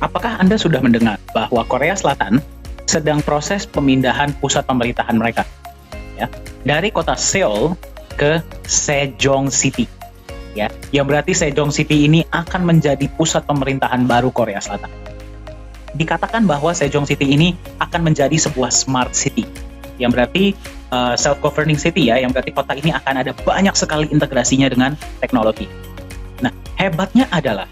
Apakah Anda sudah mendengar bahwa Korea Selatan sedang proses pemindahan pusat pemerintahan mereka, ya, dari kota Seoul ke Sejong City, ya, yang berarti Sejong City ini akan menjadi pusat pemerintahan baru Korea Selatan. Dikatakan bahwa Sejong City ini akan menjadi sebuah smart city, yang berarti self-governing city, ya, yang berarti kota ini akan ada banyak sekali integrasinya dengan teknologi. Nah, hebatnya adalah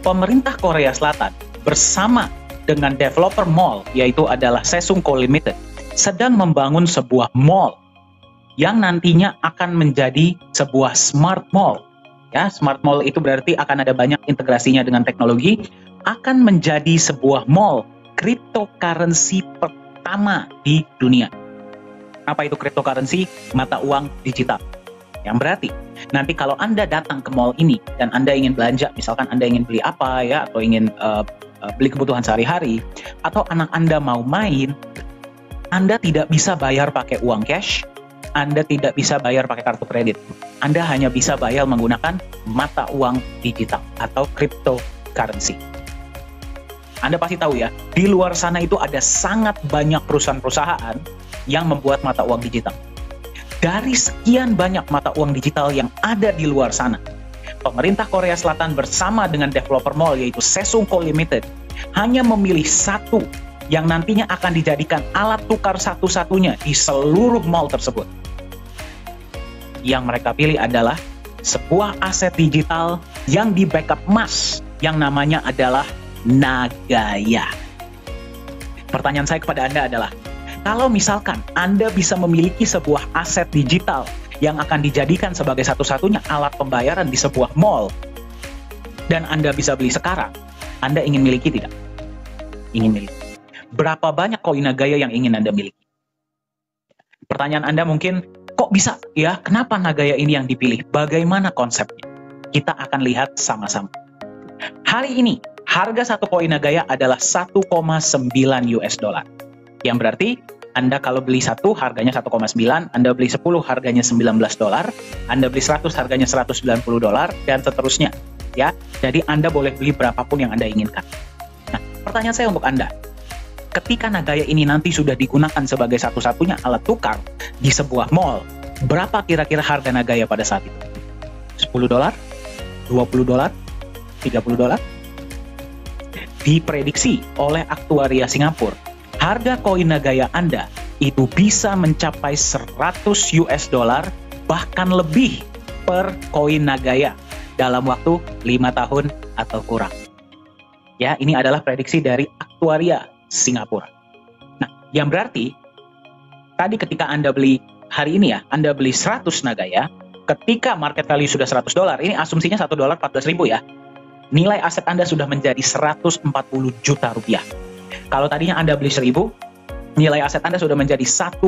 pemerintah Korea Selatan bersama dengan developer mall, yaitu adalah Sesungko Limited, sedang membangun sebuah mall yang nantinya akan menjadi sebuah smart mall. Ya, smart mall itu berarti akan ada banyak integrasinya dengan teknologi, akan menjadi sebuah mall cryptocurrency pertama di dunia. Apa itu cryptocurrency? Mata uang digital. Yang berarti nanti kalau Anda datang ke mall ini dan Anda ingin belanja, misalkan Anda ingin beli apa, ya, atau ingin beli kebutuhan sehari-hari, atau anak Anda mau main, Anda tidak bisa bayar pakai uang cash, Anda tidak bisa bayar pakai kartu kredit. Anda hanya bisa bayar menggunakan mata uang digital atau cryptocurrency. Anda pasti tahu, ya, di luar sana itu ada sangat banyak perusahaan-perusahaan yang membuat mata uang digital. Dari sekian banyak mata uang digital yang ada di luar sana, pemerintah Korea Selatan bersama dengan developer mall, yaitu Sesungko Limited, hanya memilih satu yang nantinya akan dijadikan alat tukar satu-satunya di seluruh mall tersebut. Yang mereka pilih adalah sebuah aset digital yang di backup emas, yang namanya adalah Nagaya. Pertanyaan saya kepada Anda adalah, kalau misalkan Anda bisa memiliki sebuah aset digital yang akan dijadikan sebagai satu-satunya alat pembayaran di sebuah mall, dan Anda bisa beli sekarang, Anda ingin miliki tidak? Ingin miliki. Berapa banyak koin Nagaya yang ingin Anda miliki? Pertanyaan Anda mungkin, kok bisa, ya? Kenapa Nagaya ini yang dipilih? Bagaimana konsepnya? Kita akan lihat sama-sama. Hari ini, harga satu koin Nagaya adalah 1,9 US dollar. Yang berarti Anda kalau beli satu harganya 1,9, Anda beli 10 harganya 19 dolar, Anda beli 100 harganya 190 dolar, dan seterusnya, ya. Jadi Anda boleh beli berapapun yang Anda inginkan. Nah, pertanyaan saya untuk Anda, ketika Nagaya ini nanti sudah digunakan sebagai satu-satunya alat tukar di sebuah mall, berapa kira-kira harga Nagaya pada saat itu? 10 dolar? 20 dolar? 30 dolar? Diprediksi oleh aktuaria Singapura, harga koin Nagaya Anda itu bisa mencapai 100 US dollar, bahkan lebih per koin Nagaya dalam waktu 5 tahun atau kurang. Ya, ini adalah prediksi dari aktuaria Singapura. Nah, yang berarti tadi ketika Anda beli hari ini, ya, Anda beli 100 Nagaya, ketika market value sudah 100 dolar, ini asumsinya 1 dolar 14.000, ya. Nilai aset Anda sudah menjadi 140 juta rupiah. Kalau tadinya Anda beli 1.000, nilai aset Anda sudah menjadi 1,4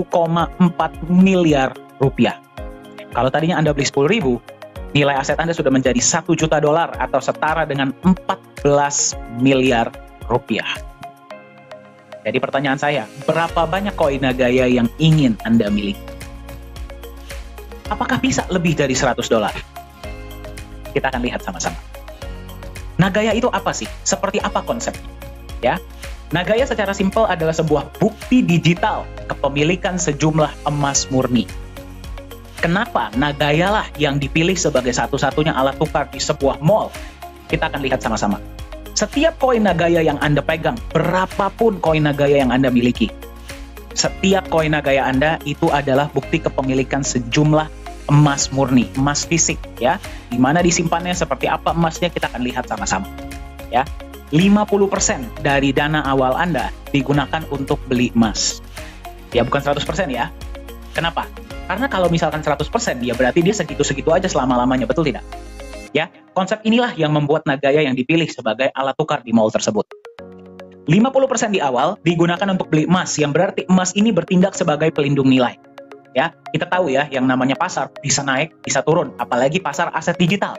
miliar rupiah. Kalau tadinya Anda beli 10.000, nilai aset Anda sudah menjadi 1 juta dolar atau setara dengan 14 miliar rupiah. Jadi pertanyaan saya, berapa banyak koin Nagaya yang ingin Anda miliki? Apakah bisa lebih dari 100 dolar? Kita akan lihat sama-sama. Nagaya itu apa sih? Seperti apa konsepnya? Ya, Nagaya secara simpel adalah sebuah bukti digital kepemilikan sejumlah emas murni. Kenapa Nagaya lah yang dipilih sebagai satu-satunya alat tukar di sebuah mall? Kita akan lihat sama-sama. Setiap koin Nagaya yang Anda pegang, berapapun koin Nagaya yang Anda miliki, setiap koin Nagaya Anda itu adalah bukti kepemilikan sejumlah emas murni, emas fisik, ya. Di mana disimpannya, seperti apa emasnya, kita akan lihat sama-sama, ya. 50% dari dana awal Anda digunakan untuk beli emas. Ya, bukan 100%, ya. Kenapa? Karena kalau misalkan 100%, ya berarti dia segitu-segitu aja selama-lamanya, betul tidak? Ya, konsep inilah yang membuat Nagaya yang dipilih sebagai alat tukar di mall tersebut. 50% di awal digunakan untuk beli emas, yang berarti emas ini bertindak sebagai pelindung nilai. Ya, kita tahu, ya, yang namanya pasar bisa naik, bisa turun, apalagi pasar aset digital.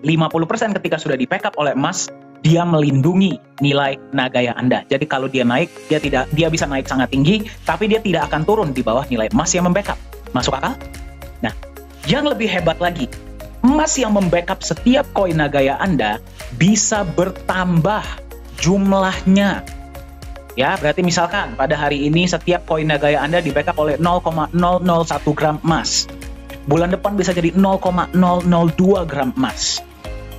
50% ketika sudah di-backup oleh emas, dia melindungi nilai Nagaya Anda. Jadi kalau dia naik, dia bisa naik sangat tinggi, tapi dia tidak akan turun di bawah nilai emas yang membackup. Masuk akal? Nah, yang lebih hebat lagi, emas yang membackup setiap koin Nagaya Anda bisa bertambah jumlahnya. Ya, berarti misalkan pada hari ini setiap koin Nagaya Anda di backup oleh 0,001 gram emas. Bulan depan bisa jadi 0,002 gram emas.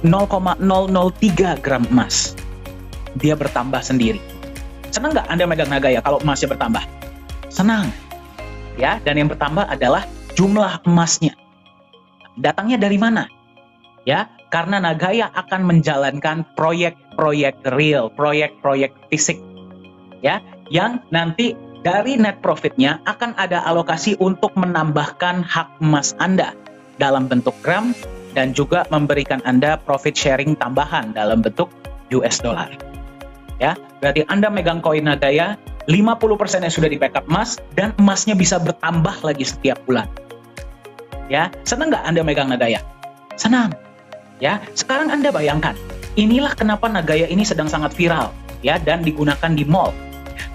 0,003 gram emas. Dia bertambah sendiri. Senang nggak Anda megang Nagaya kalau emasnya bertambah? Senang. Ya, dan yang bertambah adalah jumlah emasnya. Datangnya dari mana? Ya, karena Nagaya akan menjalankan proyek-proyek real, proyek-proyek fisik. Ya, yang nanti dari net profitnya akan ada alokasi untuk menambahkan hak emas Anda dalam bentuk gram dan juga memberikan Anda profit sharing tambahan dalam bentuk US dollar. Ya, berarti Anda megang koin Nagaya, 50% yang sudah di backup emas dan emasnya bisa bertambah lagi setiap bulan. Ya, senang nggak Anda megang Nagaya? Senang. Ya, sekarang Anda bayangkan, inilah kenapa Nagaya ini sedang sangat viral ya dan digunakan di mall.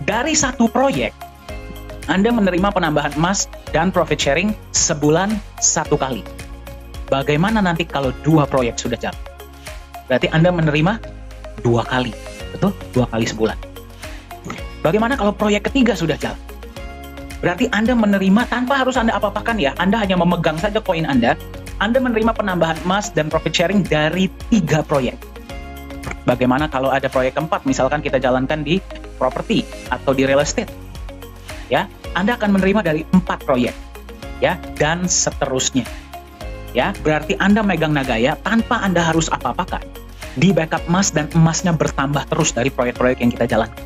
Dari satu proyek, Anda menerima penambahan emas dan profit sharing sebulan satu kali. Bagaimana nanti kalau 2 proyek sudah jalan? Berarti Anda menerima 2 kali, betul? 2 kali sebulan. Bagaimana kalau proyek ketiga sudah jalan? Berarti Anda menerima tanpa harus Anda apa-apakan ya. Anda hanya memegang saja koin Anda menerima penambahan emas dan profit sharing dari 3 proyek. Bagaimana kalau ada proyek keempat, misalkan kita jalankan di properti atau di real estate? Ya, Anda akan menerima dari 4 proyek. Ya, dan seterusnya. Ya, berarti Anda megang Nagaya tanpa Anda harus apa-apakan. Di backup emas dan emasnya bertambah terus dari proyek-proyek yang kita jalankan.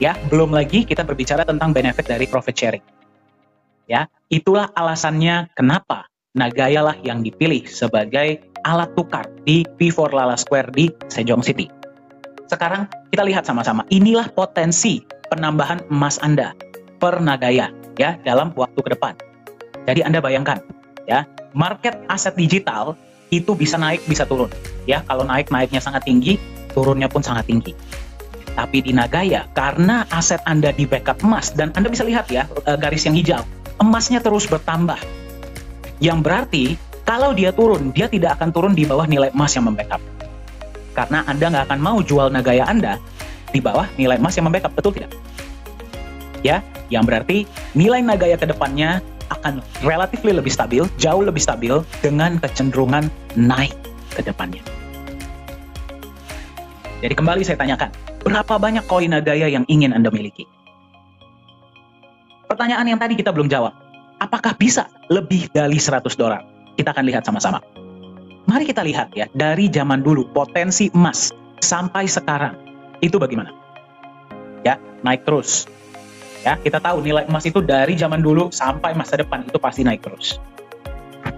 Ya, belum lagi kita berbicara tentang benefit dari profit sharing. Ya, itulah alasannya kenapa Nagaya lah yang dipilih sebagai alat tukar di P4 Lala Square di Sejong City. Sekarang kita lihat sama-sama. Inilah potensi penambahan emas Anda per Nagaya ya dalam waktu ke depan. Jadi Anda bayangkan ya, market aset digital itu bisa naik bisa turun. Ya, kalau naiknya sangat tinggi, turunnya pun sangat tinggi. Tapi di Nagaya, karena aset Anda di backup emas, dan Anda bisa lihat ya, garis yang hijau, emasnya terus bertambah. Yang berarti, kalau dia turun, dia tidak akan turun di bawah nilai emas yang membackup. Karena Anda nggak akan mau jual Nagaya Anda di bawah nilai emas yang membackup, betul tidak? Ya, yang berarti nilai Nagaya ke depannya akan relatif lebih stabil, jauh lebih stabil, dengan kecenderungan naik ke depannya. Jadi kembali saya tanyakan, berapa banyak koin Nagaya yang ingin Anda miliki? Pertanyaan yang tadi kita belum jawab. Apakah bisa lebih dari $100? Kita akan lihat sama-sama. Mari kita lihat ya, dari zaman dulu potensi emas sampai sekarang itu bagaimana? Ya, naik terus. Ya, kita tahu nilai emas itu dari zaman dulu sampai masa depan itu pasti naik terus.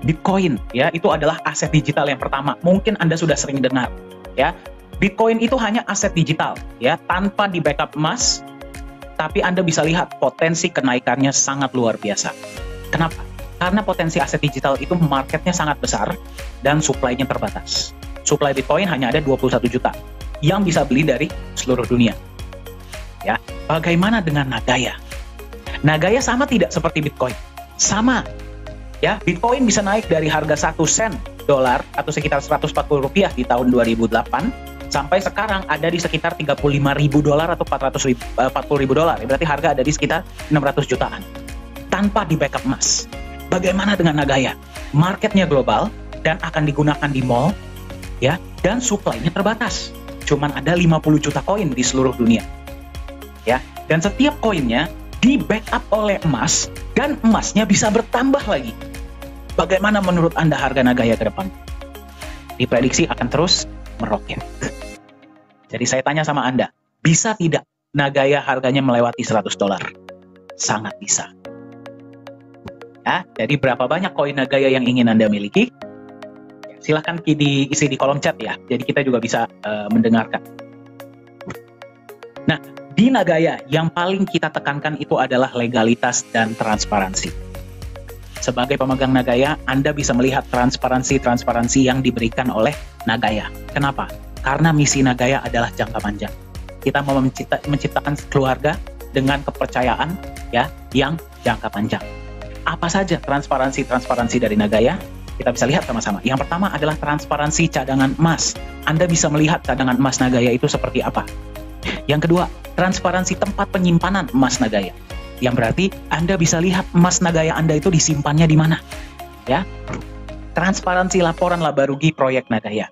Bitcoin ya, itu adalah aset digital yang pertama. Mungkin Anda sudah sering dengar ya. Bitcoin itu hanya aset digital ya, tanpa di backup emas, tapi Anda bisa lihat potensi kenaikannya sangat luar biasa. Kenapa? Karena potensi aset digital itu marketnya sangat besar dan supply-nya terbatas. Supply Bitcoin hanya ada 21 juta yang bisa beli dari seluruh dunia. Ya, bagaimana dengan Nagaya? Nagaya sama tidak seperti Bitcoin? Sama. Ya, Bitcoin bisa naik dari harga 1 sen dolar atau sekitar 140 rupiah di tahun 2008 sampai sekarang ada di sekitar 35.000 dolar atau 40.000 dolar. Berarti harga ada di sekitar 600 jutaan. Tanpa di backup emas. Bagaimana dengan Nagaya? Marketnya global dan akan digunakan di mall, ya, dan supply-nya terbatas. Cuman ada 50 juta koin di seluruh dunia. Ya, dan setiap koinnya di backup oleh emas dan emasnya bisa bertambah lagi. Bagaimana menurut Anda harga Nagaya ke depan? Diprediksi akan terus meroket. Jadi saya tanya sama Anda, bisa tidak Nagaya harganya melewati $100? Sangat bisa. Ya, jadi berapa banyak koin Nagaya yang ingin Anda miliki? Silahkan diisi di kolom chat ya, jadi kita juga bisa mendengarkan. Nah, di Nagaya yang paling kita tekankan itu adalah legalitas dan transparansi. Sebagai pemegang Nagaya, Anda bisa melihat transparansi yang diberikan oleh Nagaya. Kenapa? Karena misi Nagaya adalah jangka panjang. Kita mau menciptakan keluarga dengan kepercayaan ya yang jangka panjang. Apa saja transparansi dari Nagaya? Kita bisa lihat sama-sama. Yang pertama adalah transparansi cadangan emas. Anda bisa melihat cadangan emas Nagaya itu seperti apa. Yang kedua, transparansi tempat penyimpanan emas Nagaya. Yang berarti Anda bisa lihat emas Nagaya Anda itu disimpannya di mana. Ya. Transparansi laporan laba rugi proyek Nagaya.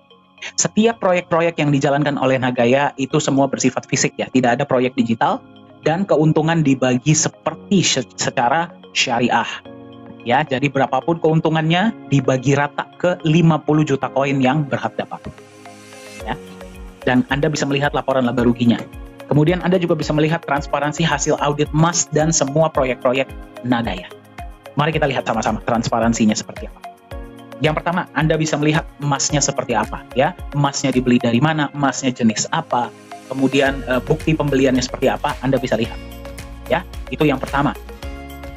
Setiap proyek-proyek yang dijalankan oleh Nagaya itu semua bersifat fisik ya, tidak ada proyek digital, dan keuntungan dibagi seperti secara syariah. Ya, jadi berapapun keuntungannya dibagi rata ke 50 juta koin yang berhak dapat. Ya. Dan Anda bisa melihat laporan laba ruginya. Kemudian Anda juga bisa melihat transparansi hasil audit emas dan semua proyek-proyek Nagaya. Mari kita lihat sama-sama transparansinya seperti apa. Yang pertama, Anda bisa melihat emasnya seperti apa, ya. Emasnya dibeli dari mana, emasnya jenis apa, kemudian bukti pembeliannya seperti apa, Anda bisa lihat. Ya, itu yang pertama.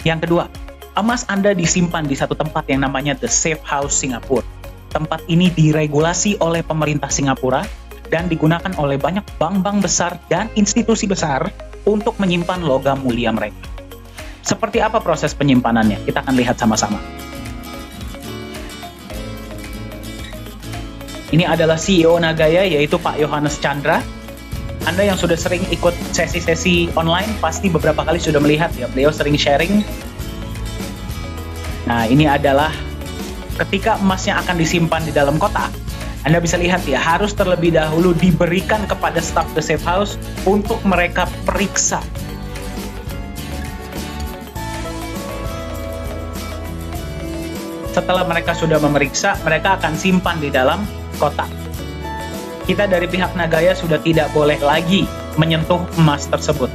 Yang kedua, emas Anda disimpan di satu tempat yang namanya The Safe House Singapura. Tempat ini diregulasi oleh pemerintah Singapura dan digunakan oleh banyak bank-bank besar dan institusi besar untuk menyimpan logam mulia mereka. Seperti apa proses penyimpanannya? Kita akan lihat sama-sama. Ini adalah CEO Nagaya, yaitu Pak Yohanes Chandra. Anda yang sudah sering ikut sesi-sesi online, pasti beberapa kali sudah melihat ya, beliau sering sharing. Nah, ini adalah ketika emasnya akan disimpan di dalam kotak. Anda bisa lihat ya, harus terlebih dahulu diberikan kepada staf The Safe House untuk mereka periksa. Setelah mereka sudah memeriksa, mereka akan simpan di dalam kotak. Kita dari pihak Nagaya sudah tidak boleh lagi menyentuh emas tersebut.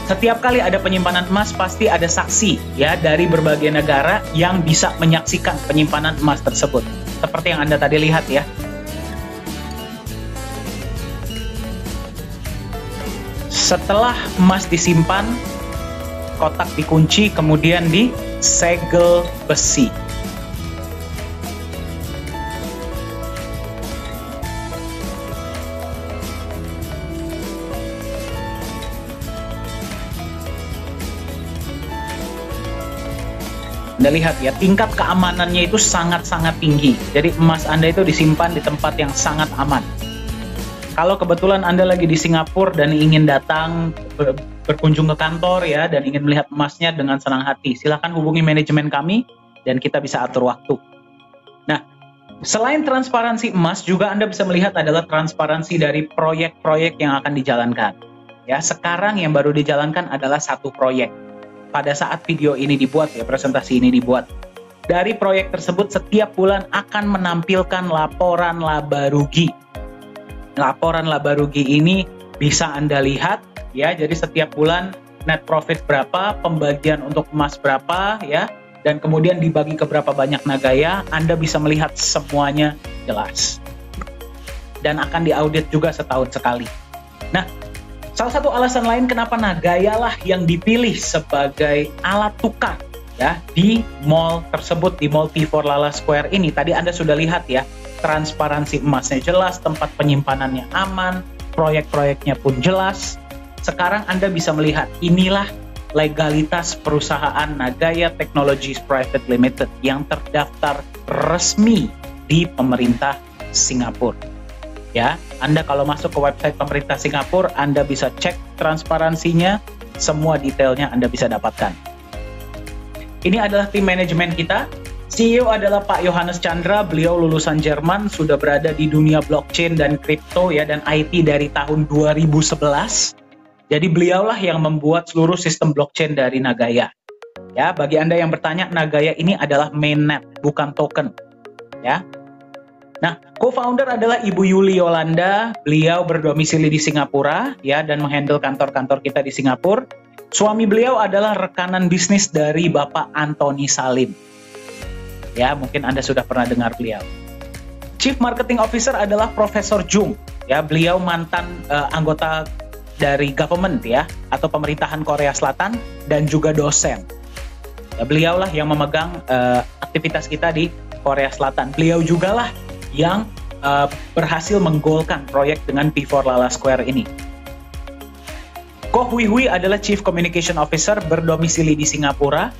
Setiap kali ada penyimpanan emas pasti ada saksi ya dari berbagai negara yang bisa menyaksikan penyimpanan emas tersebut. Seperti yang Anda tadi lihat ya. Setelah emas disimpan, kotak dikunci kemudian disegel besi. Anda lihat ya, tingkat keamanannya itu sangat-sangat tinggi. Jadi emas Anda itu disimpan di tempat yang sangat aman. Kalau kebetulan Anda lagi di Singapura dan ingin datang berkunjung ke kantor ya, dan ingin melihat emasnya dengan senang hati, silakan hubungi manajemen kami dan kita bisa atur waktu. Nah, selain transparansi emas, juga Anda bisa melihat adalah transparansi dari proyek-proyek yang akan dijalankan. Ya, sekarang yang baru dijalankan adalah satu proyek. Pada saat video ini dibuat ya, presentasi ini dibuat. Dari proyek tersebut setiap bulan akan menampilkan laporan laba rugi. Laporan laba rugi ini bisa Anda lihat ya, jadi setiap bulan net profit berapa, pembagian untuk emas berapa ya, dan kemudian dibagi ke berapa banyak Nagaya, Anda bisa melihat semuanya jelas. Dan akan diaudit juga setahun sekali. Nah, salah satu alasan lain kenapa Nagaya lah yang dipilih sebagai alat tukar ya di mall tersebut, di Mall T4 Lala Square ini. Tadi Anda sudah lihat ya, transparansi emasnya jelas, tempat penyimpanannya aman, proyek-proyeknya pun jelas. Sekarang Anda bisa melihat inilah legalitas perusahaan Nagaya Technologies Private Limited yang terdaftar resmi di pemerintah Singapura. Ya, Anda kalau masuk ke website pemerintah Singapura, Anda bisa cek transparansinya, semua detailnya Anda bisa dapatkan. Ini adalah tim manajemen kita. CEO adalah Pak Yohanes Chandra, beliau lulusan Jerman, sudah berada di dunia blockchain dan kripto ya, dan IT dari tahun 2011. Jadi beliaulah yang membuat seluruh sistem blockchain dari Nagaya. Ya, bagi Anda yang bertanya, Nagaya ini adalah mainnet, bukan token. Ya. Nah, co-founder adalah Ibu Yuli Yolanda. Beliau berdomisili di Singapura ya, dan menghandle kantor-kantor kita di Singapura. Suami beliau adalah rekanan bisnis dari Bapak Antoni Salim. Ya, mungkin Anda sudah pernah dengar beliau. Chief Marketing Officer adalah Profesor Jung. Ya, beliau mantan anggota dari government ya, atau pemerintahan Korea Selatan, dan juga dosen. Ya, beliaulah yang memegang aktivitas kita di Korea Selatan. Beliau jugalah yang berhasil menggolkan proyek dengan T4 Lala Square ini. Koh Hui Hui adalah Chief Communication Officer berdomisili di Singapura.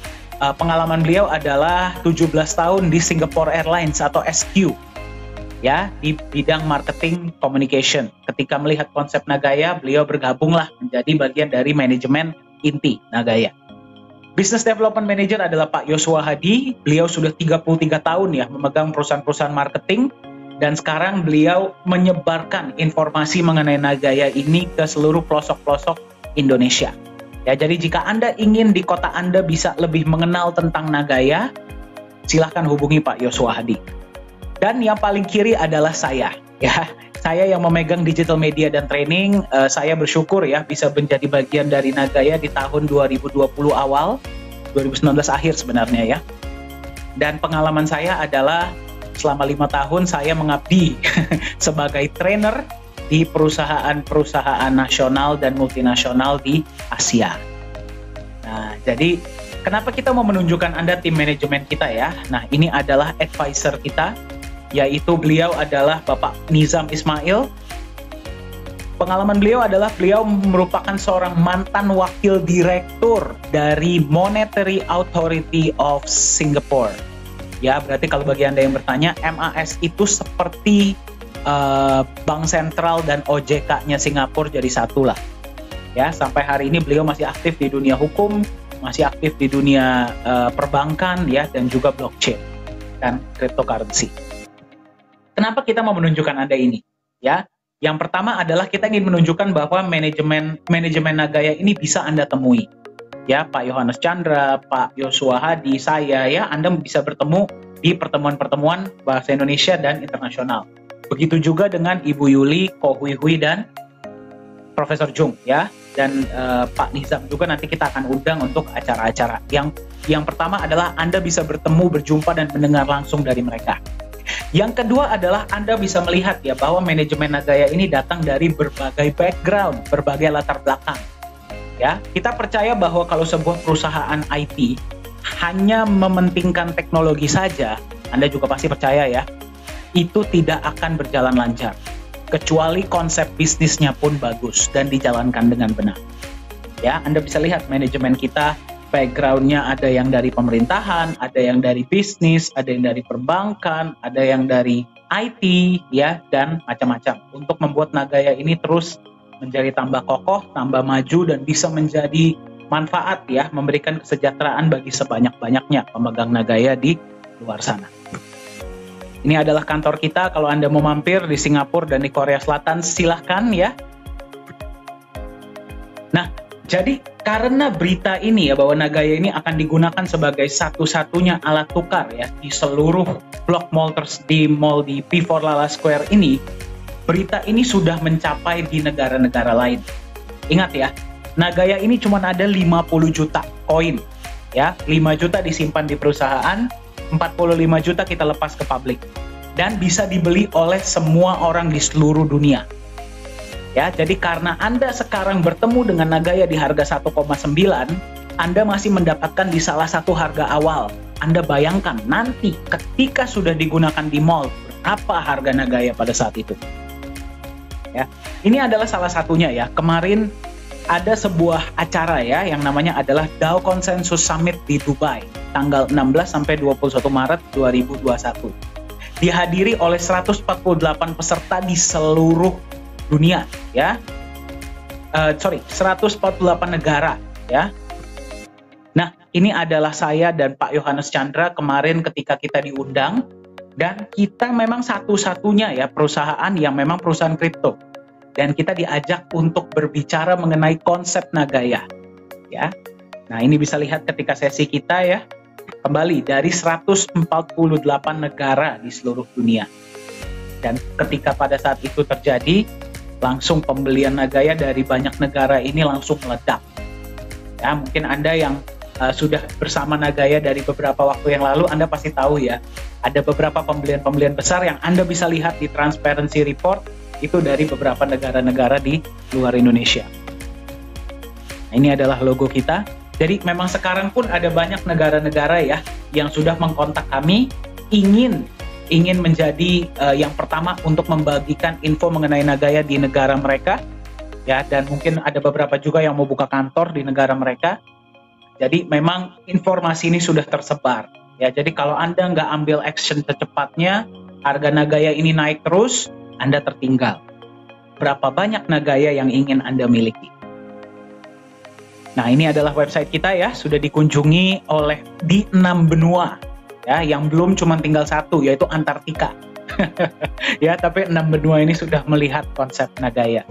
pengalaman beliau adalah 17 tahun di Singapore Airlines atau SQ, ya, di bidang marketing communication. Ketika melihat konsep Nagaya, beliau bergabunglah menjadi bagian dari manajemen inti Nagaya. Business Development Manager adalah Pak Yosua Hadi. Beliau sudah 33 tahun ya memegang perusahaan-perusahaan marketing, dan sekarang beliau menyebarkan informasi mengenai Nagaya ini ke seluruh pelosok-pelosok Indonesia. Ya, jadi jika Anda ingin di kota Anda bisa lebih mengenal tentang Nagaya, silahkan hubungi Pak Yosua Hadi. Dan yang paling kiri adalah saya, ya. Saya yang memegang digital media dan training. Saya bersyukur ya bisa menjadi bagian dari Nagaya di tahun 2020 awal, 2019 akhir sebenarnya ya. Dan pengalaman saya adalah selama 5 tahun saya mengabdi sebagai trainer di perusahaan-perusahaan nasional dan multinasional di Asia. Nah, jadi kenapa kita mau menunjukkan Anda tim manajemen kita ya? Nah, ini adalah advisor kita, yaitu beliau adalah Bapak Nizam Ismail. Pengalaman beliau adalah beliau merupakan seorang mantan wakil direktur dari Monetary Authority of Singapore. Ya, berarti kalau bagi Anda yang bertanya, MAS itu seperti Bank Sentral dan OJK-nya Singapura jadi satu lah. Ya, sampai hari ini beliau masih aktif di dunia hukum, masih aktif di dunia perbankan ya, dan juga blockchain dan cryptocurrency. Kenapa kita mau menunjukkan Anda ini? Ya, yang pertama adalah kita ingin menunjukkan bahwa manajemen Nagaya ini bisa Anda temui. Ya, Pak Yohanes Chandra, Pak Yosua Hadi, saya ya, Anda bisa bertemu di pertemuan-pertemuan bahasa Indonesia dan internasional. Begitu juga dengan Ibu Yuli, Ko Hui Hui, dan Profesor Jung ya, dan Pak Nizam juga nanti kita akan undang untuk acara-acara. Yang pertama adalah Anda bisa bertemu, berjumpa, dan mendengar langsung dari mereka. Yang kedua adalah Anda bisa melihat ya bahwa manajemen Nagaya ini datang dari berbagai background, berbagai latar belakang. Ya, kita percaya bahwa kalau sebuah perusahaan IT hanya mementingkan teknologi saja, Anda juga pasti percaya ya, itu tidak akan berjalan lancar, kecuali konsep bisnisnya pun bagus dan dijalankan dengan benar. Ya, Anda bisa lihat manajemen kita, background-nya ada yang dari pemerintahan, ada yang dari bisnis, ada yang dari perbankan, ada yang dari IT, ya, dan macam-macam. Untuk membuat Nagaya ini terus menjadi tambah kokoh, tambah maju, dan bisa menjadi manfaat ya, memberikan kesejahteraan bagi sebanyak-banyaknya pemegang Nagaya di luar sana. Ini adalah kantor kita. Kalau Anda mau mampir di Singapura dan di Korea Selatan, silahkan ya. Nah, jadi karena berita ini ya, bahwa Nagaya ini akan digunakan sebagai satu-satunya alat tukar ya di seluruh blok mall di P4 Lala Square ini, berita ini sudah mencapai di negara-negara lain. Ingat ya, Nagaya ini cuma ada 50 juta koin ya, 5 juta disimpan di perusahaan, 45 juta kita lepas ke publik, dan bisa dibeli oleh semua orang di seluruh dunia. Ya, jadi karena Anda sekarang bertemu dengan Nagaya di harga 1,9, Anda masih mendapatkan di salah satu harga awal. Anda bayangkan nanti ketika sudah digunakan di mall, berapa harga Nagaya pada saat itu. Ya, ini adalah salah satunya ya. Kemarin ada sebuah acara ya yang namanya adalah Dow Consensus Summit di Dubai, tanggal 16 sampai 21 Maret 2021. Dihadiri oleh 148 peserta di seluruh dunia ya. 148 negara ya. Nah, ini adalah saya dan Pak Yohanes Chandra kemarin ketika kita diundang, dan kita memang satu-satunya ya perusahaan yang memang perusahaan kripto. Dan kita diajak untuk berbicara mengenai konsep Nagaya ya. Nah, ini bisa lihat ketika sesi kita ya, kembali dari 148 negara di seluruh dunia. Dan ketika pada saat itu terjadi, langsung pembelian Nagaya dari banyak negara ini langsung meledak. Ya, mungkin Anda yang sudah bersama Nagaya dari beberapa waktu yang lalu, Anda pasti tahu ya, ada beberapa pembelian-pembelian besar yang Anda bisa lihat di Transparency Report, itu dari beberapa negara-negara di luar Indonesia. Nah, ini adalah logo kita. Jadi memang sekarang pun ada banyak negara-negara ya yang sudah mengkontak kami, ingin menjadi yang pertama untuk membagikan info mengenai Nagaya di negara mereka ya, dan mungkin ada beberapa juga yang mau buka kantor di negara mereka. Jadi memang informasi ini sudah tersebar. Ya, jadi kalau Anda nggak ambil action secepatnya, harga Nagaya ini naik terus, Anda tertinggal. Berapa banyak Nagaya yang ingin Anda miliki? Nah, ini adalah website kita ya, sudah dikunjungi oleh di 6 benua. Ya, yang belum cuma tinggal 1, yaitu Antartika. Ya, tapi 6 benua ini sudah melihat konsep Nagaya.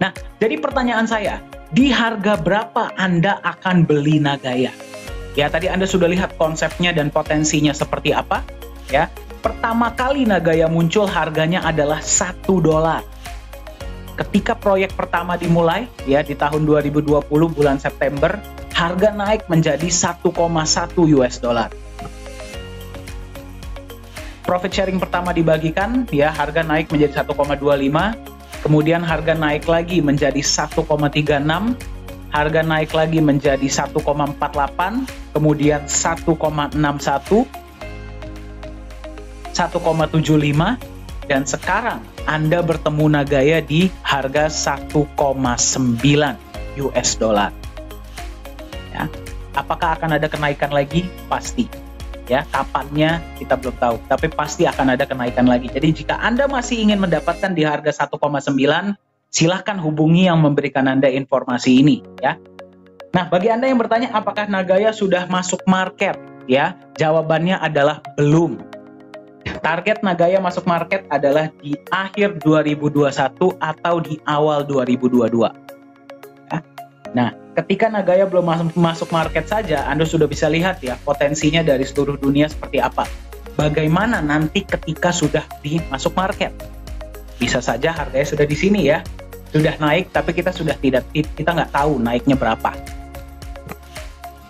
Nah, jadi pertanyaan saya, di harga berapa Anda akan beli Nagaya? Ya, tadi Anda sudah lihat konsepnya dan potensinya seperti apa, ya. Pertama kali Nagaya muncul harganya adalah $1. Ketika proyek pertama dimulai, ya di tahun 2020 bulan September, harga naik menjadi $1,1. Profit sharing pertama dibagikan, ya harga naik menjadi 1,25, kemudian harga naik lagi menjadi 1,36, harga naik lagi menjadi 1,48, kemudian 1,61, 1,75, dan sekarang Anda bertemu Nagaya di harga 1,9 US dollar. Ya, apakah akan ada kenaikan lagi? Pasti. Ya, kapannya kita belum tahu, tapi pasti akan ada kenaikan lagi. Jadi jika Anda masih ingin mendapatkan di harga 1,9, silahkan hubungi yang memberikan Anda informasi ini, ya. Nah, bagi Anda yang bertanya apakah Nagaya sudah masuk market, ya, jawabannya adalah belum. Target Nagaya masuk market adalah di akhir 2021 atau di awal 2022. Ya. Nah, ketika Nagaya belum masuk market saja, Anda sudah bisa lihat ya potensinya dari seluruh dunia seperti apa. Bagaimana nanti ketika sudah masuk market? Bisa saja harganya sudah di sini ya, sudah naik, tapi kita nggak tahu naiknya berapa.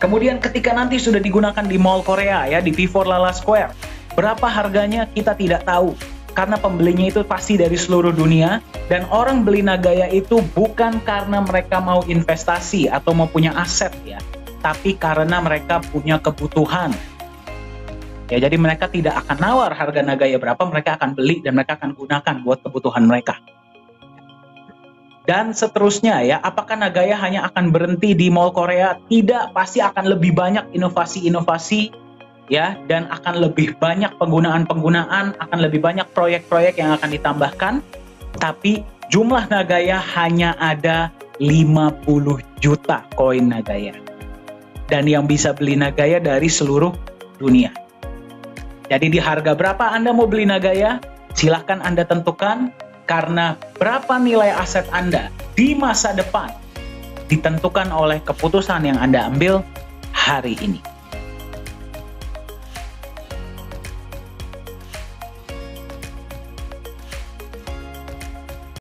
Kemudian ketika nanti sudah digunakan di Mall Korea ya, di V4 Lala Square, berapa harganya kita tidak tahu. Karena pembelinya itu pasti dari seluruh dunia, dan orang beli Nagaya itu bukan karena mereka mau investasi atau mau punya aset ya, tapi karena mereka punya kebutuhan. Ya, jadi mereka tidak akan nawar harga Nagaya berapa, mereka akan beli dan mereka akan gunakan buat kebutuhan mereka. Dan seterusnya ya, apakah Nagaya hanya akan berhenti di Mall Korea? Tidak, pasti akan lebih banyak inovasi-inovasi ya, dan akan lebih banyak penggunaan-penggunaan, akan lebih banyak proyek-proyek yang akan ditambahkan, tapi jumlah Nagaya hanya ada 50 juta koin Nagaya. Dan yang bisa beli Nagaya dari seluruh dunia. Jadi di harga berapa Anda mau beli Nagaya? Silahkan Anda tentukan, karena berapa nilai aset Anda di masa depan ditentukan oleh keputusan yang Anda ambil hari ini.